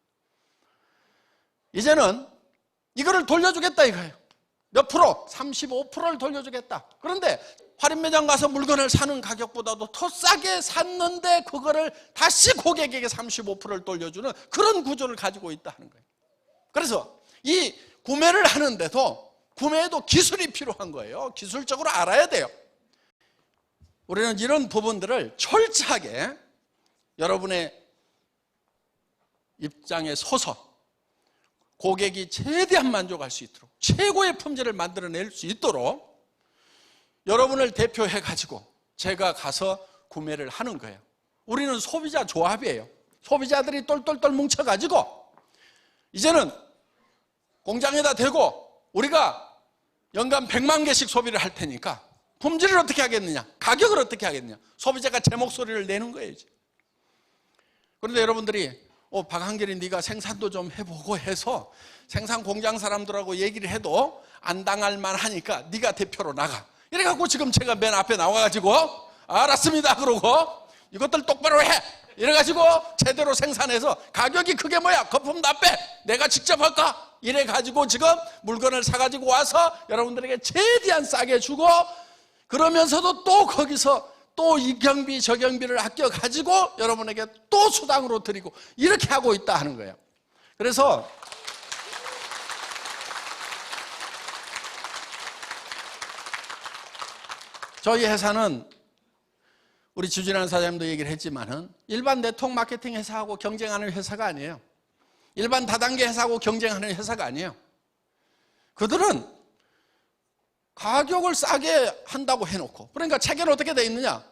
이제는 이거를 돌려주겠다 이거예요. 몇 프로? 35%를 돌려주겠다. 그런데 할인매장 가서 물건을 사는 가격보다도 더 싸게 샀는데 그거를 다시 고객에게 35%를 돌려주는 그런 구조를 가지고 있다 하는 거예요. 그래서 이 구매를 하는데도 구매에도 기술이 필요한 거예요. 기술적으로 알아야 돼요. 우리는 이런 부분들을 철저하게 여러분의 입장에 서서 고객이 최대한 만족할 수 있도록, 최고의 품질을 만들어낼 수 있도록 여러분을 대표해 가지고 제가 가서 구매를 하는 거예요. 우리는 소비자 조합이에요. 소비자들이 똘똘똘 뭉쳐 가지고 이제는 공장에다 대고 우리가 연간 100만 개씩 소비를 할 테니까 품질을 어떻게 하겠느냐, 가격을 어떻게 하겠느냐, 소비자가 제 목소리를 내는 거예요. 이제. 그런데 여러분들이 박한결이 네가 생산도 좀 해보고 해서 생산 공장 사람들하고 얘기를 해도 안 당할 만하니까 네가 대표로 나가. 이래갖고 지금 제가 맨 앞에 나와가지고 알았습니다 그러고 이것들 똑바로 해 이래가지고 제대로 생산해서 가격이 그게 뭐야, 거품 다 빼, 내가 직접 할까? 이래가지고 지금 물건을 사가지고 와서 여러분들에게 최대한 싸게 주고, 그러면서도 또 거기서 또 이 경비 저 경비를 아껴가지고 여러분에게 또 수당으로 드리고 이렇게 하고 있다 하는 거예요. 그래서 저희 회사는 우리 주진환 사장님도 얘기를 했지만은 일반 네트워크 마케팅 회사하고 경쟁하는 회사가 아니에요. 일반 다단계 회사하고 경쟁하는 회사가 아니에요. 그들은 가격을 싸게 한다고 해놓고, 그러니까 책에는 어떻게 돼 있느냐,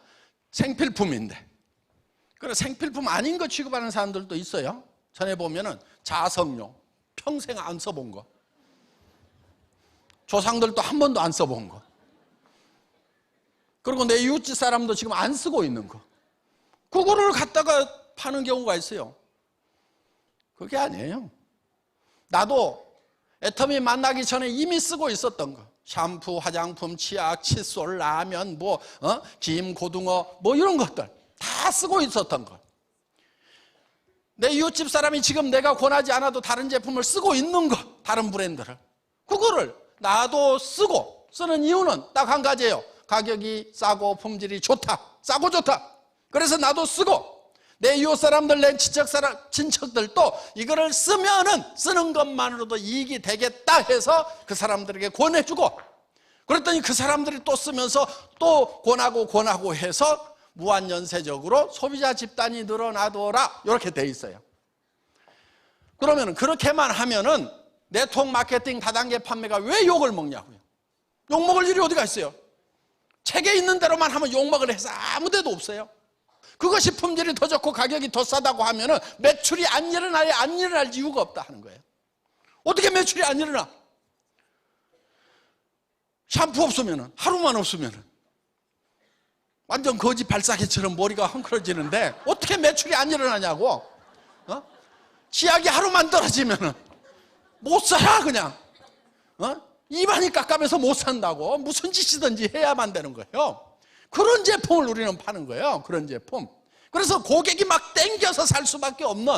생필품인데, 그래 생필품 아닌 거 취급하는 사람들도 있어요. 전에 보면은 자석용, 평생 안 써본 거, 조상들도 한 번도 안 써본 거, 그리고 내 이웃집 사람도 지금 안 쓰고 있는 거, 그거를 갖다가 파는 경우가 있어요. 그게 아니에요. 나도 애터미 만나기 전에 이미 쓰고 있었던 거, 샴푸, 화장품, 치약, 칫솔, 라면, 김, 고등어, 이런 것들 다 쓰고 있었던 거. 내 이웃집 사람이 지금 내가 권하지 않아도 다른 제품을 쓰고 있는 거, 다른 브랜드를, 그거를 나도 쓰는 이유는 딱 한 가지예요. 가격이 싸고 품질이 좋다, 싸고 좋다. 그래서 나도 쓰고 내 이웃 사람들, 내 친척들도 이거를 쓰는 것만으로도 이익이 되겠다 해서 그 사람들에게 권해주고, 그랬더니 그 사람들이 또 쓰면서 또 권하고 해서 무한연쇄적으로 소비자 집단이 늘어나더라, 이렇게 돼 있어요. 그러면 그렇게만 하면은 네트워크 마케팅 다단계 판매가 왜 욕을 먹냐고요. 욕 먹을 일이 어디가 있어요? 책에 있는 대로만 하면 욕먹을 회사 아무 데도 없어요. 그것이 품질이 더 좋고 가격이 더 싸다고 하면은 매출이 안 일어날 이유가 없다 하는 거예요. 어떻게 매출이 안 일어나? 샴푸 없으면은, 하루만 없으면은 완전 거지 발사기처럼 머리가 헝클어지는데 어떻게 매출이 안 일어나냐고. 치약이 하루만 떨어지면은 못 살아 그냥. 입안이 깝깝해서 못 산다고 무슨 짓이든지 해야만 되는 거예요. 그런 제품을 우리는 파는 거예요. 그런 제품. 그래서 고객이 막 땡겨서 살 수밖에 없는,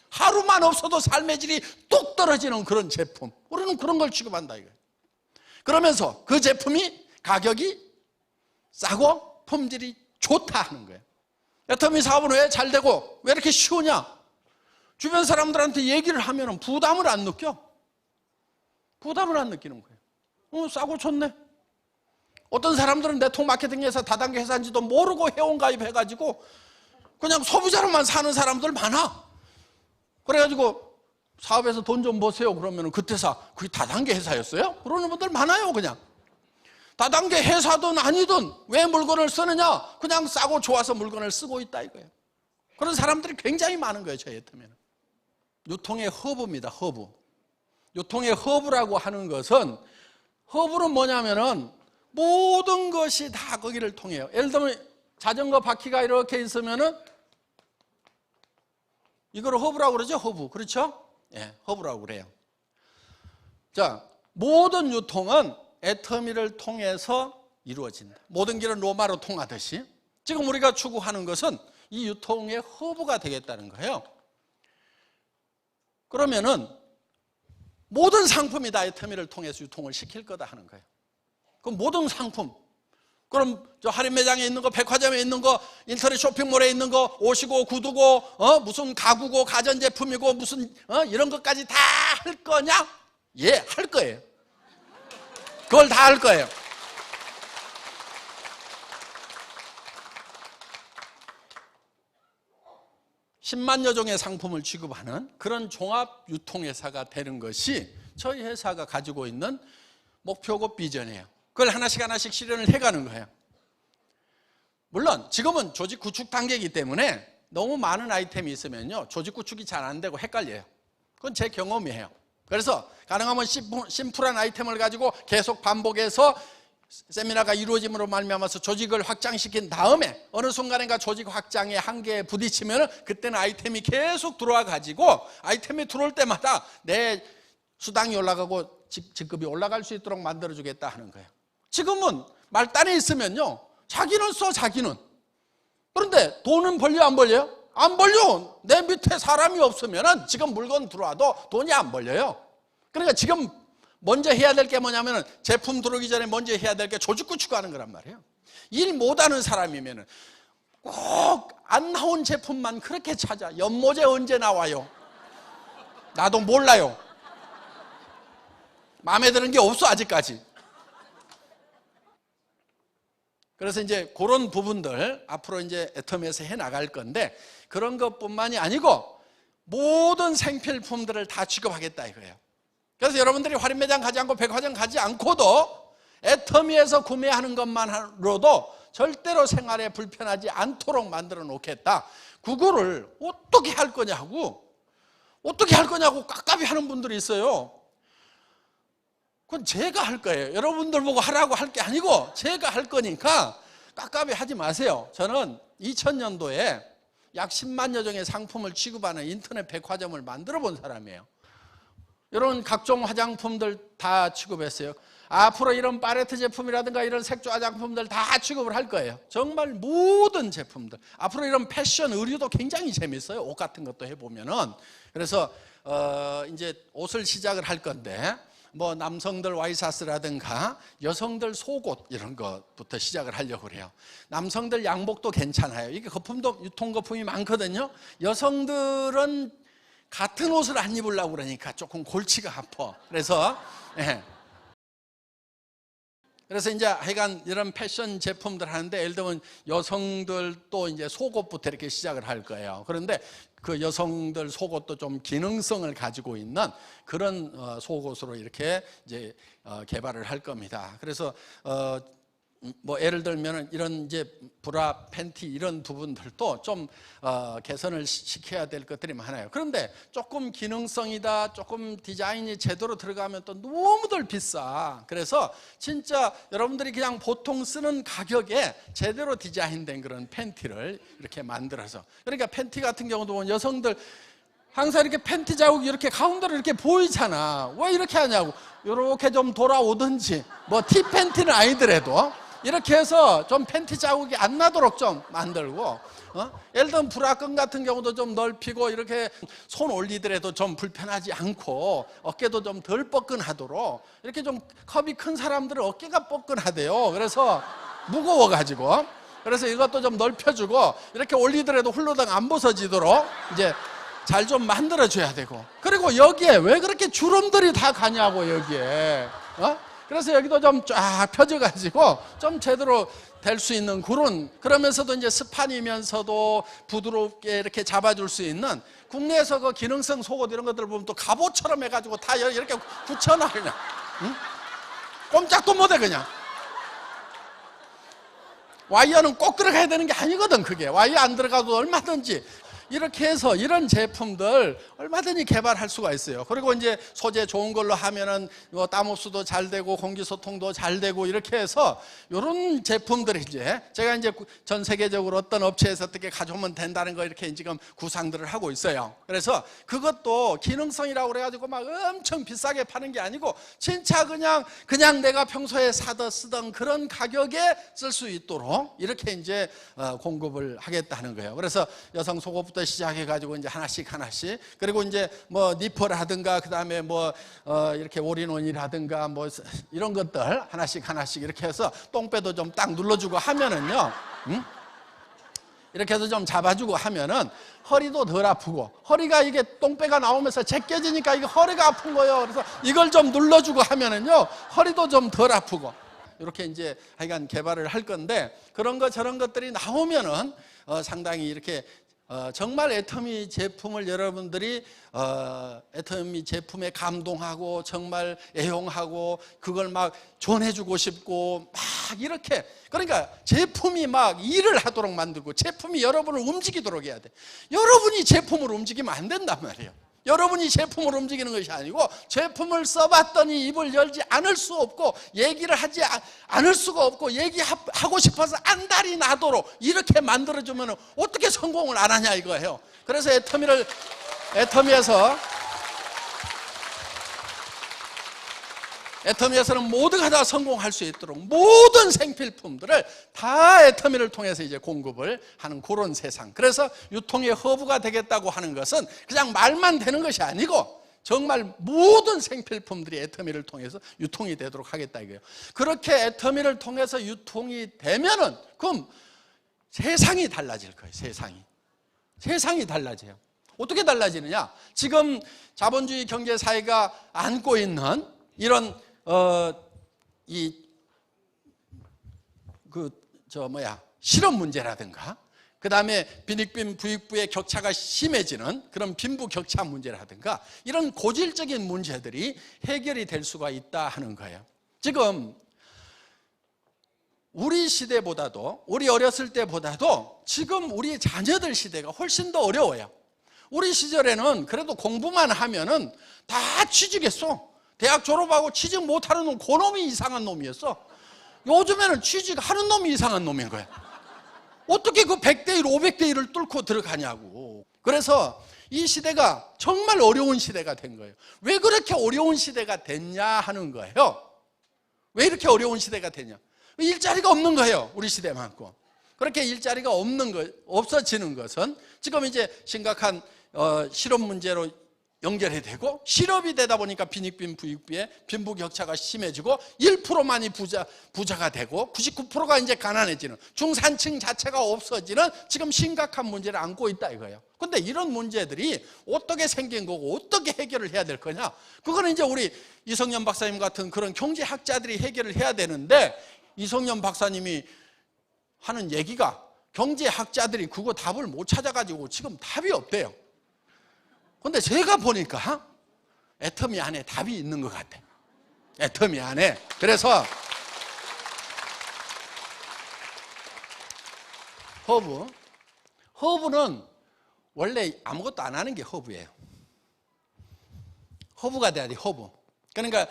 하루만 없어도 삶의 질이 뚝 떨어지는 그런 제품, 우리는 그런 걸 취급한다 이거예요. 그러면서 그 제품이 가격이 싸고 품질이 좋다 하는 거예요. 애터미 사업은 왜 잘 되고 왜 이렇게 쉬우냐? 주변 사람들한테 얘기를 하면 부담을 안 느껴. 부담을 안 느끼는 거예요. 싸고 좋네. 어떤 사람들은 네트워크 마케팅에서 다단계 회사인지도 모르고 회원가입 해가지고 그냥 소비자로만 사는 사람들 많아. 그래가지고 사업에서 돈 좀 보세요. 그러면 그때사 그게 다단계 회사였어요? 그러는 분들 많아요. 그냥 다단계 회사든 아니든 왜 물건을 쓰느냐? 그냥 싸고 좋아서 물건을 쓰고 있다 이거예요. 그런 사람들이 굉장히 많은 거예요. 저희 애터미는. 유통의 허브입니다. 허브. 유통의 허브라고 하는 것은, 허브는 뭐냐면은 모든 것이 다 거기를 통해요. 예를 들면 자전거 바퀴가 이렇게 있으면은 이걸 허브라고 그러죠. 허브. 그렇죠? 예, 허브라고 그래요. 자, 모든 유통은 애터미를 통해서 이루어진다. 모든 길은 로마로 통하듯이 지금 우리가 추구하는 것은 이 유통의 허브가 되겠다는 거예요. 그러면은 모든 상품이 다 애터미를 통해서 유통을 시킬 거다 하는 거예요. 그럼 모든 상품, 그럼 저 할인 매장에 있는 거, 백화점에 있는 거, 인터넷 쇼핑몰에 있는 거, 옷이고 구두고, 무슨 가구고, 가전제품이고, 무슨 이런 것까지 다 할 거냐? 예, 할 거예요. 그걸 다 할 거예요. (10만여) 종의 상품을 취급하는 그런 종합 유통회사가 되는 것이 저희 회사가 가지고 있는 목표고 비전이에요. 그걸 하나씩 하나씩 실현을 해가는 거예요. 물론 지금은 조직 구축 단계이기 때문에 너무 많은 아이템이 있으면요 조직 구축이 잘 안 되고 헷갈려요. 그건 제 경험이에요. 그래서 가능하면 심플한 아이템을 가지고 계속 반복해서 세미나가 이루어짐으로 말미암아서 조직을 확장시킨 다음에 어느 순간인가 조직 확장의 한계에 부딪히면 그때는 아이템이 계속 들어와 가지고 아이템이 들어올 때마다 내 수당이 올라가고 직급이 올라갈 수 있도록 만들어주겠다 하는 거예요. 지금은 말단에 있으면요 자기는 써, 자기는. 그런데 돈은 벌려 안 벌려요? 안 벌려. 내 밑에 사람이 없으면 지금 물건 들어와도 돈이 안 벌려요. 그러니까 지금 먼저 해야 될 게 뭐냐면 제품 들어오기 전에 먼저 해야 될 게 조직 구축하는 거란 말이에요. 일 못하는 사람이면 꼭 안 나온 제품만 그렇게 찾아. 연모제 언제 나와요? 나도 몰라요. 마음에 드는 게 없어 아직까지. 그래서 이제 그런 부분들 앞으로 이제 애터미에서 해 나갈 건데 그런 것뿐만이 아니고 모든 생필품들을 다 취급하겠다 이거예요. 그래서 여러분들이 할인 매장 가지 않고 백화점 가지 않고도 애터미에서 구매하는 것만으로도 절대로 생활에 불편하지 않도록 만들어 놓겠다. 그거를 어떻게 할 거냐고 깝깝이 하는 분들이 있어요. 그건 제가 할 거예요. 여러분들 보고 하라고 할 게 아니고 제가 할 거니까 깝깝이 하지 마세요. 저는 2000년도에 약 10만여 종의 상품을 취급하는 인터넷 백화점을 만들어 본 사람이에요. 이런 각종 화장품들 다 취급했어요. 앞으로 이런 팔레트 제품이라든가 이런 색조 화장품들 다 취급을 할 거예요. 정말 모든 제품들. 앞으로 이런 패션 의류도 굉장히 재밌어요. 옷 같은 것도 해보면은. 그래서 이제 옷을 시작을 할 건데 뭐 남성들 와이셔츠라든가 여성들 속옷 이런 것부터 시작을 하려고 그래요. 남성들 양복도 괜찮아요. 이게 거품도 유통 거품이 많거든요. 여성들은 같은 옷을 안 입으려고 그러니까 조금 골치가 아파. 그래서 그래서 이제 하여간 이런 패션 제품들 하는데 예를 들면 여성들도 이제 속옷부터 이렇게 시작을 할 거예요. 그런데 그 여성들 속옷도 좀 기능성을 가지고 있는 그런 속옷으로 이렇게 이제 개발을 할 겁니다. 그래서 뭐 예를 들면 이런 이제 브라, 팬티 이런 부분들도 좀 개선을 시켜야 될 것들이 많아요. 그런데 조금 기능성이다, 조금 디자인이 제대로 들어가면 또 너무들 비싸. 그래서 진짜 여러분들이 그냥 보통 쓰는 가격에 제대로 디자인된 그런 팬티를 이렇게 만들어서, 그러니까 팬티 같은 경우도 보면 여성들 항상 이렇게 팬티 자국이 이렇게 가운데로 이렇게 보이잖아. 왜 이렇게 하냐고. 이렇게 좀 돌아오든지, 뭐 티 팬티는 아니더라도 이렇게 해서 좀 팬티 자국이 안 나도록 좀 만들고, 예를 들면 브라끈 같은 경우도 좀 넓히고 이렇게 손 올리더라도 좀 불편하지 않고 어깨도 좀 덜 뻐근하도록, 이렇게 좀 컵이 큰 사람들은 어깨가 뻐근하대요. 그래서 무거워가지고, 그래서 이것도 좀 넓혀주고 이렇게 올리더라도 훌러덩 안 벗어지도록 이제 잘 좀 만들어줘야 되고, 그리고 여기에 왜 그렇게 주름들이 다 가냐고 여기에. 그래서 여기도 좀 쫙 펴져가지고 좀 제대로 될 수 있는 그러면서도 이제 스판이면서도 부드럽게 이렇게 잡아줄 수 있는 국내에서 그 기능성 속옷 이런 것들 보면 또 갑옷처럼 해가지고 다 이렇게 붙여놔 그냥. 응? 꼼짝도 못해 그냥. 와이어는 꼭 들어가야 되는 게 아니거든 그게. 와이어 안 들어가도 얼마든지 이렇게 해서 이런 제품들 얼마든지 개발할 수가 있어요. 그리고 이제 소재 좋은 걸로 하면은 뭐 땀 흡수도 잘 되고 공기 소통도 잘 되고 이렇게 해서 이런 제품들이 이제 제가 이제 전 세계적으로 어떤 업체에서 어떻게 가져오면 된다는 거 이렇게 지금 구상들을 하고 있어요. 그래서 그것도 기능성이라고 그래가지고 막 엄청 비싸게 파는 게 아니고 진짜 그냥 내가 평소에 쓰던 그런 가격에 쓸 수 있도록 이렇게 이제 공급을 하겠다는 거예요. 그래서 여성 속옷부터 시작해가지고 이제 하나씩 그리고 이제 뭐 니퍼라든가 그다음에 뭐 이렇게 올인원이라든가 뭐 이런 것들 하나씩 이렇게 해서 똥배도 좀 딱 눌러주고 하면은요, 이렇게 해서 좀 잡아주고 하면은 허리도 덜 아프고 허리가 이게 똥배가 나오면서 제껴지니까 이게 허리가 아픈 거예요. 그래서 이걸 좀 눌러주고 하면은요 허리도 좀 덜 아프고 이렇게 이제 하여간 개발을 할 건데 그런 거 저런 것들이 나오면은 상당히 이렇게 정말 애터미 제품을 여러분들이 애터미 제품에 감동하고 정말 애용하고 그걸 막 전해주고 싶고 막 이렇게 그러니까 제품이 막 일을 하도록 만들고 제품이 여러분을 움직이도록 해야 돼. 여러분이 제품을 움직이면 안 된단 말이에요. 여러분이 제품을 움직이는 것이 아니고 제품을 써봤더니 입을 열지 않을 수 없고 얘기를 하지 않을 수가 없고 얘기하고 싶어서 안달이 나도록 이렇게 만들어주면 어떻게 성공을 안 하냐 이거예요. 그래서 애터미에서는 모두가 다 성공할 수 있도록 모든 생필품들을 다 애터미를 통해서 이제 공급을 하는 그런 세상. 그래서 유통의 허브가 되겠다고 하는 것은 그냥 말만 되는 것이 아니고 정말 모든 생필품들이 애터미를 통해서 유통이 되도록 하겠다 이거예요. 그렇게 애터미를 통해서 유통이 되면은 그럼 세상이 달라질 거예요. 세상이 달라져요. 어떻게 달라지느냐? 지금 자본주의 경제 사회가 안고 있는 이런 실업 문제라든가 그 다음에 빈익빈 부익부의 격차가 심해지는 그런 빈부 격차 문제라든가 이런 고질적인 문제들이 해결이 될 수가 있다 하는 거예요. 지금 우리 시대보다도 우리 어렸을 때보다도 지금 우리 자녀들 시대가 훨씬 더 어려워요. 우리 시절에는 그래도 공부만 하면은 다 취직했어. 대학 졸업하고 취직 못하는 놈, 그놈이 이상한 놈이었어. 요즘에는 취직하는 놈이 이상한 놈인 거야. 어떻게 그 100대 1, 500대 1을 뚫고 들어가냐고. 그래서 이 시대가 정말 어려운 시대가 된 거예요. 왜 그렇게 어려운 시대가 됐냐 하는 거예요. 왜 이렇게 어려운 시대가 됐냐. 일자리가 없는 거예요. 우리 시대만큼. 그렇게 일자리가 없어지는 것은 지금 이제 심각한 실업 문제로 연결이 되고 실업이 되다 보니까 빈익빈 부익부의 빈부격차가 심해지고 1%만이 부자가 되고 99%가 이제 가난해지는 중산층 자체가 없어지는 지금 심각한 문제를 안고 있다 이거예요. 근데 이런 문제들이 어떻게 생긴 거고 어떻게 해결을 해야 될 거냐? 그거는 이제 우리 이성년 박사님 같은 그런 경제학자들이 해결을 해야 되는데 이성년 박사님이 하는 얘기가 경제학자들이 그거 답을 못 찾아가지고 지금 답이 없대요. 근데 제가 보니까 애터미 안에 답이 있는 것 같아. 애터미 안에. 그래서 허브는 원래 아무것도 안 하는 게 허브예요. 허브가 돼야 돼. 허브. 그러니까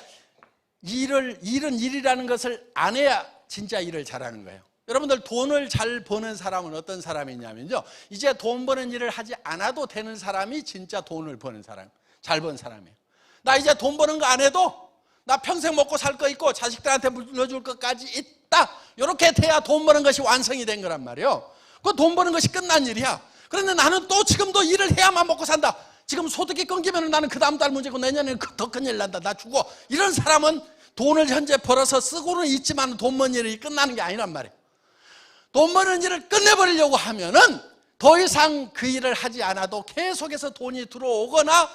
일은 일이라는 것을 안 해야 진짜 일을 잘하는 거예요. 여러분들 돈을 잘 버는 사람은 어떤 사람이냐면요, 이제 돈 버는 일을 하지 않아도 되는 사람이 진짜 돈을 버는 사람, 잘 버는 사람이에요. 나 이제 돈 버는 거 안 해도 나 평생 먹고 살 거 있고 자식들한테 물려줄 것까지 있다, 이렇게 돼야 돈 버는 것이 완성이 된 거란 말이에요. 그 돈 버는 것이 끝난 일이야. 그런데 나는 또 지금도 일을 해야만 먹고 산다. 지금 소득이 끊기면 나는 그 다음 달 문제고 내년에는 더 큰일 난다, 나 죽어. 이런 사람은 돈을 현재 벌어서 쓰고는 있지만 돈 버는 일이 끝나는 게 아니란 말이에요. 돈 버는 일을 끝내버리려고 하면은 더 이상 그 일을 하지 않아도 계속해서 돈이 들어오거나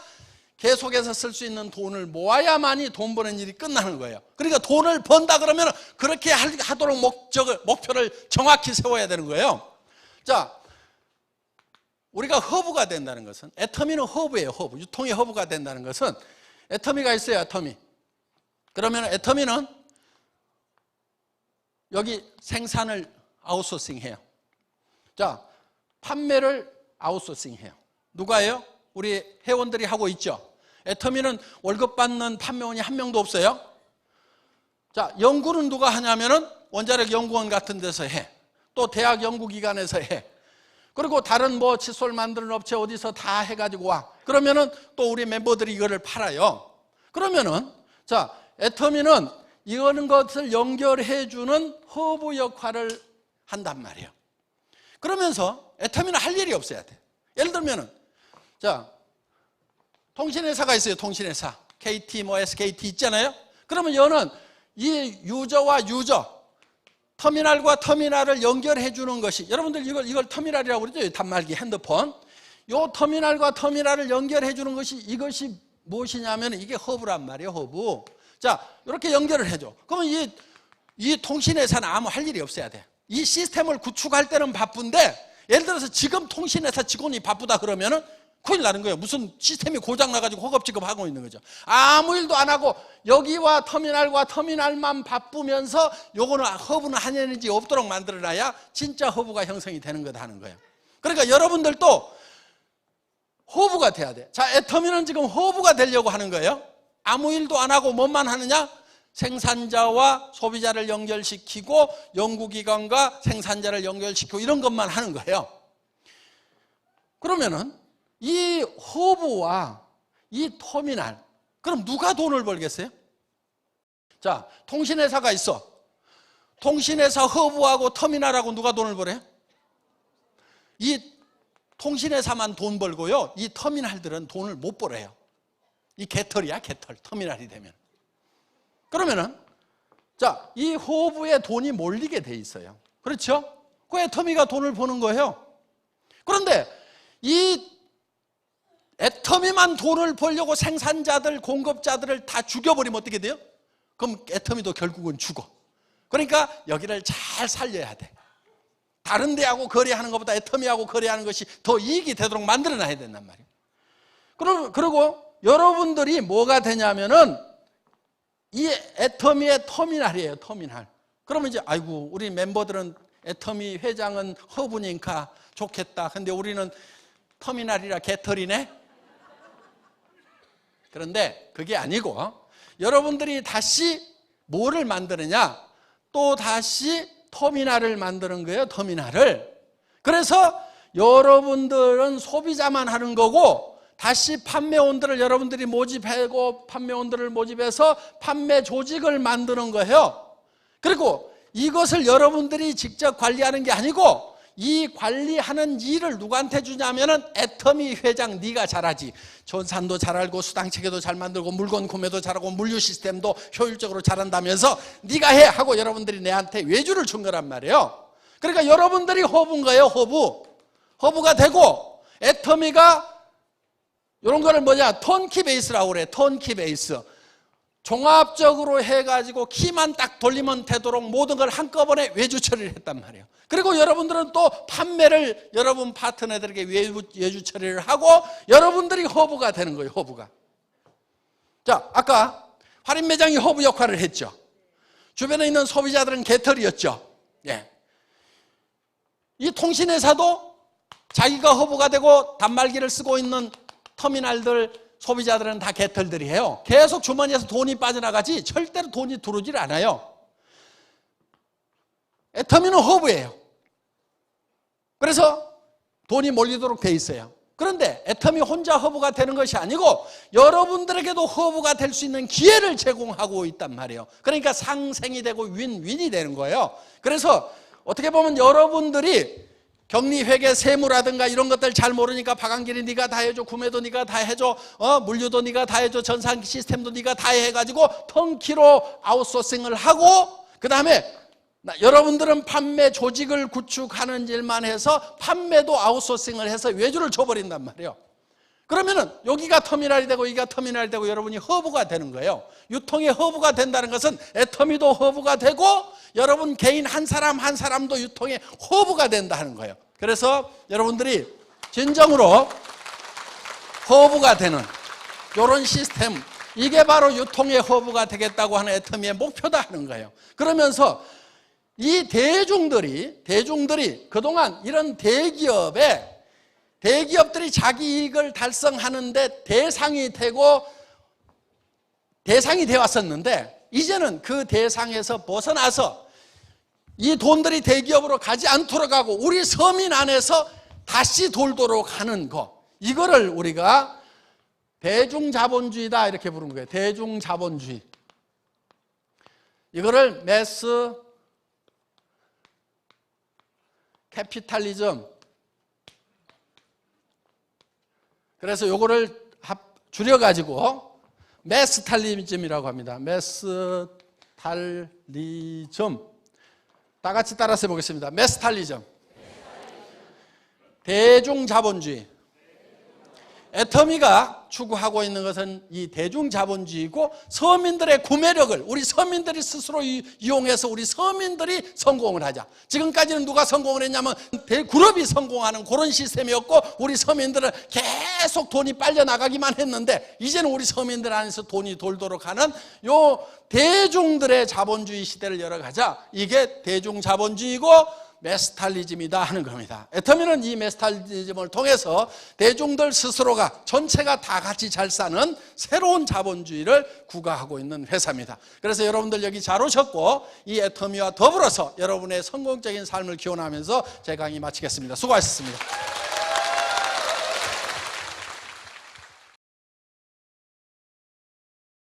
계속해서 쓸 수 있는 돈을 모아야만이 돈 버는 일이 끝나는 거예요. 그러니까 돈을 번다 그러면 그렇게 하도록 목표를 정확히 세워야 되는 거예요. 자, 우리가 허브가 된다는 것은, 애터미는 허브예요. 허브. 유통의 허브가 된다는 것은 애터미가 있어요. 애터미. 그러면 애터미는 여기 생산을 아웃소싱해요. 자, 판매를 아웃소싱해요. 누가 해요? 우리 회원들이 하고 있죠. 애터미는 월급 받는 판매원이 한 명도 없어요. 자, 연구는 누가 하냐면은 원자력 연구원 같은 데서 해. 또 대학 연구기관에서 해. 그리고 다른 뭐 칫솔 만드는 업체 어디서 다 해가지고 와. 그러면은 또 우리 멤버들이 이거를 팔아요. 그러면은 자, 애터미는 이런 것을 연결해주는 허브 역할을 한단 말이에요. 그러면서 애터미는 할 일이 없어야 돼. 예를 들면은 자, 통신회사가 있어요. 통신회사. KT, 뭐 SKT 있잖아요. 그러면 얘는 이 유저와 유저, 터미널과 터미널을 연결해 주는 것이, 여러분들 이걸 터미널이라고 그러죠. 단말기, 핸드폰. 요 터미널과 터미널을 연결해 주는 것이, 이것이 무엇이냐면 이게 허브란 말이에요. 허브. 자, 이렇게 연결을 해줘. 그러면 이 통신회사는 아무 할 일이 없어야 돼. 이 시스템을 구축할 때는 바쁜데, 예를 들어서 지금 통신회사 직원이 바쁘다 그러면은 큰일 나는 거예요. 무슨 시스템이 고장나가지고 허겁지겁하고 있는 거죠. 아무 일도 안 하고 여기와 터미널과 터미널만 바쁘면서 요거는 허브는 한연인지 없도록 만들어놔야 진짜 허브가 형성이 되는 거다 하는 거예요. 그러니까 여러분들도 허브가 돼야 돼. 자, 애터미는 지금 허브가 되려고 하는 거예요. 아무 일도 안 하고 뭐만 하느냐? 생산자와 소비자를 연결시키고 연구기관과 생산자를 연결시키고 이런 것만 하는 거예요. 그러면은 이 허브와 이 터미널, 그럼 누가 돈을 벌겠어요? 자, 통신회사가 있어. 통신회사 허브하고 터미널하고 누가 돈을 벌어요? 이 통신회사만 돈 벌고요, 이 터미널들은 돈을 못 벌어요. 이 개털이야, 개털. 터미널이 되면. 그러면은 자, 이 허브에 돈이 몰리게 돼 있어요. 그렇죠? 그 애터미가 돈을 버는 거예요. 그런데 이 애터미만 돈을 벌려고 생산자들, 공급자들을 다 죽여버리면 어떻게 돼요? 그럼 애터미도 결국은 죽어. 그러니까 여기를 잘 살려야 돼. 다른 데하고 거래하는 것보다 애터미하고 거래하는 것이 더 이익이 되도록 만들어놔야 된단 말이에요. 그리고 여러분들이 뭐가 되냐면은 이 애터미의 터미널이에요. 터미널. 그러면 이제 아이고 우리 멤버들은 애터미 회장은 허브니까 좋겠다. 근데 우리는 터미널이라 개털이네. 그런데 그게 아니고 여러분들이 다시 뭐를 만드느냐? 또 다시 터미널을 만드는 거예요. 터미널을. 그래서 여러분들은 소비자만 하는 거고 다시 판매원들을 여러분들이 모집하고 판매원들을 모집해서 판매 조직을 만드는 거예요. 그리고 이것을 여러분들이 직접 관리하는 게 아니고 이 관리하는 일을 누구한테 주냐면은 애터미 회장 네가 잘하지. 전산도 잘 알고 수당체계도 잘 만들고 물건 구매도 잘하고 물류 시스템도 효율적으로 잘한다면서 네가 해 하고 여러분들이 내한테 외주를 준 거란 말이에요. 그러니까 여러분들이 허브인 거예요. 허브가 되고 애터미가 이런 거를 뭐냐? 턴키 베이스라고 그래. 턴키 베이스. 종합적으로 해가지고 키만 딱 돌리면 되도록 모든 걸 한꺼번에 외주 처리를 했단 말이에요. 그리고 여러분들은 또 판매를 여러분 파트너들에게 외주 처리를 하고 여러분들이 허브가 되는 거예요. 허브가. 자, 아까 할인 매장이 허브 역할을 했죠. 주변에 있는 소비자들은 개털이었죠. 예. 이 통신회사도 자기가 허브가 되고 단말기를 쓰고 있는 터미널들, 소비자들은 다 개털들이에요. 계속 주머니에서 돈이 빠져나가지 절대로 돈이 들어오질 않아요. 애터미는 허브예요. 그래서 돈이 몰리도록 돼 있어요. 그런데 애터미 혼자 허브가 되는 것이 아니고 여러분들에게도 허브가 될 수 있는 기회를 제공하고 있단 말이에요. 그러니까 상생이 되고 윈윈이 되는 거예요. 그래서 어떻게 보면 여러분들이 격리회계 세무라든가 이런 것들 잘 모르니까 박한길이 네가 다 해줘, 구매도 네가 다 해줘, 물류도 네가 다 해줘, 전산 시스템도 네가 다 해가지고 턴키로 아웃소싱을 하고 그 다음에 여러분들은 판매 조직을 구축하는 일만 해서 판매도 아웃소싱을 해서 외주를 줘버린단 말이에요. 그러면은 여기가 터미널이 되고 여기가 터미널이 되고 여러분이 허브가 되는 거예요. 유통의 허브가 된다는 것은 애터미도 허브가 되고 여러분 개인 한 사람 한 사람도 유통의 허브가 된다는 거예요. 그래서 여러분들이 진정으로 허브가 되는 이런 시스템, 이게 바로 유통의 허브가 되겠다고 하는 애터미의 목표다 하는 거예요. 그러면서 이 대중들이 그동안 이런 대기업들이 자기 이익을 달성하는데 대상이 되어 왔었는데, 이제는 그 대상에서 벗어나서 이 돈들이 대기업으로 가지 않도록 하고 우리 서민 안에서 다시 돌도록 하는 거, 이거를 우리가 대중자본주의다 이렇게 부르는 거예요. 대중자본주의. 이거를 매스 캐피탈리즘. 그래서 요거를 줄여가지고 매스탈리즘이라고 합니다. 매스탈리즘. 다 같이 따라서 해보겠습니다. 매스탈리즘. 대중자본주의. 애터미가 추구하고 있는 것은 이 대중자본주의고, 서민들의 구매력을 우리 서민들이 스스로 이용해서 우리 서민들이 성공을 하자. 지금까지는 누가 성공을 했냐면 대그룹이 성공하는 그런 시스템이었고, 우리 서민들은 계속 돈이 빨려나가기만 했는데, 이제는 우리 서민들 안에서 돈이 돌도록 하는 요 대중들의 자본주의 시대를 열어가자. 이게 대중자본주의고 매스탈리즘이다 하는 겁니다. 애터미는 이 매스탈리즘을 통해서 대중들 스스로가 전체가 다 같이 잘 사는 새로운 자본주의를 구가하고 있는 회사입니다. 그래서 여러분들 여기 잘 오셨고, 이 애터미와 더불어서 여러분의 성공적인 삶을 기원하면서 제 강의 마치겠습니다. 수고하셨습니다.